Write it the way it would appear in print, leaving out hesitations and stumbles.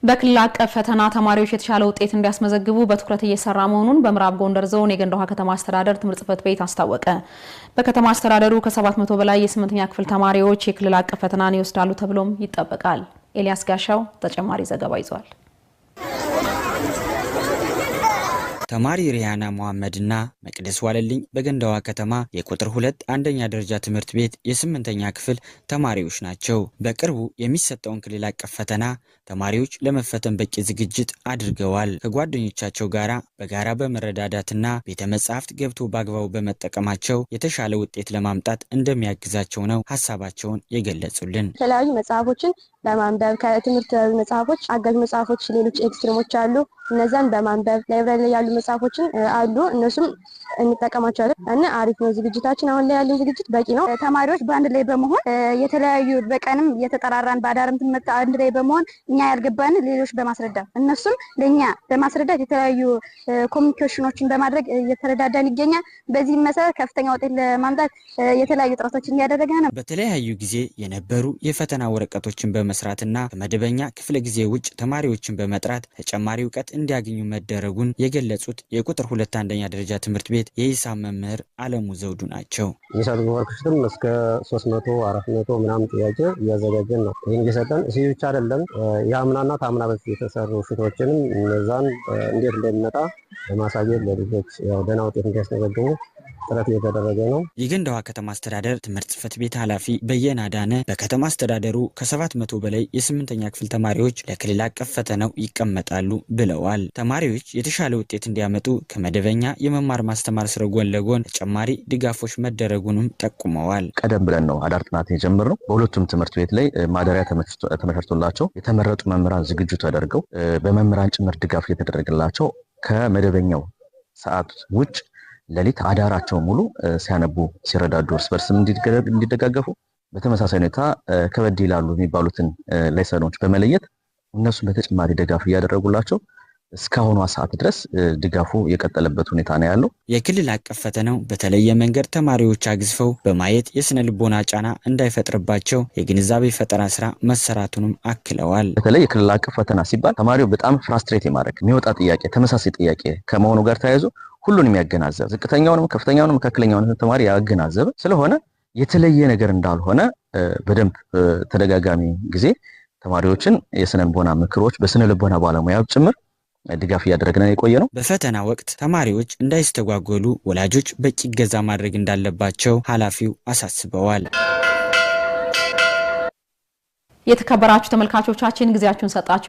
በክልል አቀፍ ፈተና ተማሪዎች የተሻለ ውጤት እንዲያስመዘግቡ በትኩረት እየሰራ መሆኑን በምዕራብ ጎንደር ዞን የገንዳ ውሃ ከተማ አስተዳደር ትምህርት ጽሕፈት ቤት አስታወቀ። በከተማ አስተዳደሩ ከ700 በላይ የ8ኛ ክፍል ተማሪዎች የክልል አቀፍ ፈተናን ይወስዳሉ ተብሎም ይጠበቃል። ኤልያስ ጋሻው ተጨማሪ ዘገባ ይዟል። ተማሪ ሪያና መሐመድና መቅደስ ዋለልኝ በገንዳ ውሃ ከተማ የቁጥር 2 አንደኛ ደረጃ ትምህርት ቤት የ8ኛ ክፍል ተማሪዎች ናቸው። በቅርቡ የሚሰጠውን ክልል አቀፍ ፈተና ተማሪዎች ለመፈተን በቂ ዝግጅት አድርገዋል። ከጓደኞቻቸው ጋራ በጋራ በመረዳዳትና ቤተ መጻሕፍት ገብቶ በአግባቡ በመጠቀማቸው የተሻለ ውጤት ለማምጣት እንደሚያግዛቸው ነው ሐሳባቸውን የገለጹልን። የተለያዩ መጽሐፎችን በማንበብ ከትምህርት መጽሐፎች አጋዥ መጽሐፎች ሌሎች ኤክስትሪሞች አሉ እነዛን በማንበብ ላይብራሪ ላይ ያሉ መጽሐፎችን አሉ እነሱም እንጠቀማቸዋለን እና አሪፍ ነው ዝግጅታችን። አሁን ላይ ያለው ዝግጅት በቂ ነው። ተማሪዎች በአንድ ላይ በመሆን የተለያዩ በቀንም የተጠራራን ባዳርም ተመጣ አንድ ላይ በመሆን እኛ ያልገባን ሌሎች በማስረዳት እነሱም ለኛ በማስረዳት የተለያዩ ኮሙኒኬሽኖችን በማድረግ እየተረዳዳን ይገኛል። በዚህ መሰረት ከፍተኛ ውጤት ለማምጣት የተለያዩ ጥረቶችን እያደረግን ነው። በተለያዩ ጊዜ የነበሩ የፈተና ወረቀቶችን በመስራትና ከመደበኛ ክፍለ ጊዜ ውጭ ተማሪዎችን በመጥራት ተጨማሪ ዕውቀት እንዲያገኙ መደረጉን የገለጹት የቁጥር 2 አንደኛ ደረጃ ትምህርት ቤት የሂሳብ መምህር አለሙ ዘውዱ ናቸው። የሂሳብ ወርክሽትም እስከ 300 400 ምናምን ጥያቄ እያዘጋጀን ነው። ይሄን እየሰጠን እዚህ ብቻ አይደለም ያምናና ታምና በፊት የተሰሩ ሽቶችንም እነዛን እንዴት እንደሚመጣ ለማሳየት ለልጆች ያው ደህና ውጤት እንዲያስመዘግቡ ጥረት እየተደረገ ነው። የገንዳ ውሃ ከተማ አስተዳደር ትምህርት ጽሕፈት ቤት ኃላፊ በየነ አዳነ በከተማ አስተዳደሩ ከ700 በላይ የ8ኛ ክፍል ተማሪዎች ለክልል አቀፍ ፈተናው ይቀመጣሉ ብለዋል። ተማሪዎች የተሻለ ውጤት እንዲያመጡ ከመደበኛ የመማር ማስተማር ስራ ጎን ለጎን ተጨማሪ ድጋፎች መደረጉንም ጠቁመዋል። ቀደም ብለን ነው አዳር ጥናት የጀመርነው። በሁለቱም ትምህርት ቤት ላይ ማደሪያ ተመቻችቶላቸው የተመረጡ መምህራን ዝግጁ ተደርገው በመምህራን ጭምር ድጋፍ እየተደረገላቸው ከመደበኛው ሰዓት ውጭ ለሊት አዳራቸው ሙሉ ሲያነቡ ሲረዳዱ እርስ በርስም እንዲደጋገፉ በተመሳሳይ ሁኔታ ከበድ ይላሉ የሚባሉትን ሌሰኖች በመለየት እነሱን በተጨማሪ ድጋፍ እያደረጉላቸው እስካሁኗ ሰዓት ድረስ ድጋፉ የቀጠለበት ሁኔታ ነው ያለው። የክልል አቀፍ ፈተናው በተለየ መንገድ ተማሪዎች አግዝፈው በማየት የስነ ልቦና ጫና እንዳይፈጥርባቸው የግንዛቤ ፈጠራ ስራ መሰራቱንም አክለዋል። በተለይ የክልል አቀፍ ፈተና ሲባል ተማሪው በጣም ፍራስትሬት የማድረግ የሚወጣ ጥያቄ ተመሳሳይ ጥያቄ ከመሆኑ ጋር ተያይዞ ሁሉንም ያገናዘበ ዝቅተኛውንም ከፍተኛውንም መካከለኛውንም ተማሪ ያገናዘበ ስለሆነ የተለየ ነገር እንዳልሆነ በደንብ ተደጋጋሚ ጊዜ ተማሪዎችን የስነ ልቦና ምክሮች በስነ ልቦና ባለሙያዎች ጭምር ድጋፍ እያደረግን የቆየ ነው። በፈተና ወቅት ተማሪዎች እንዳይስተጓጎሉ ወላጆች በቂ እገዛ ማድረግ እንዳለባቸው ኃላፊው አሳስበዋል። የተከበራችሁ ተመልካቾቻችን ጊዜያችሁን ሰጣችሁ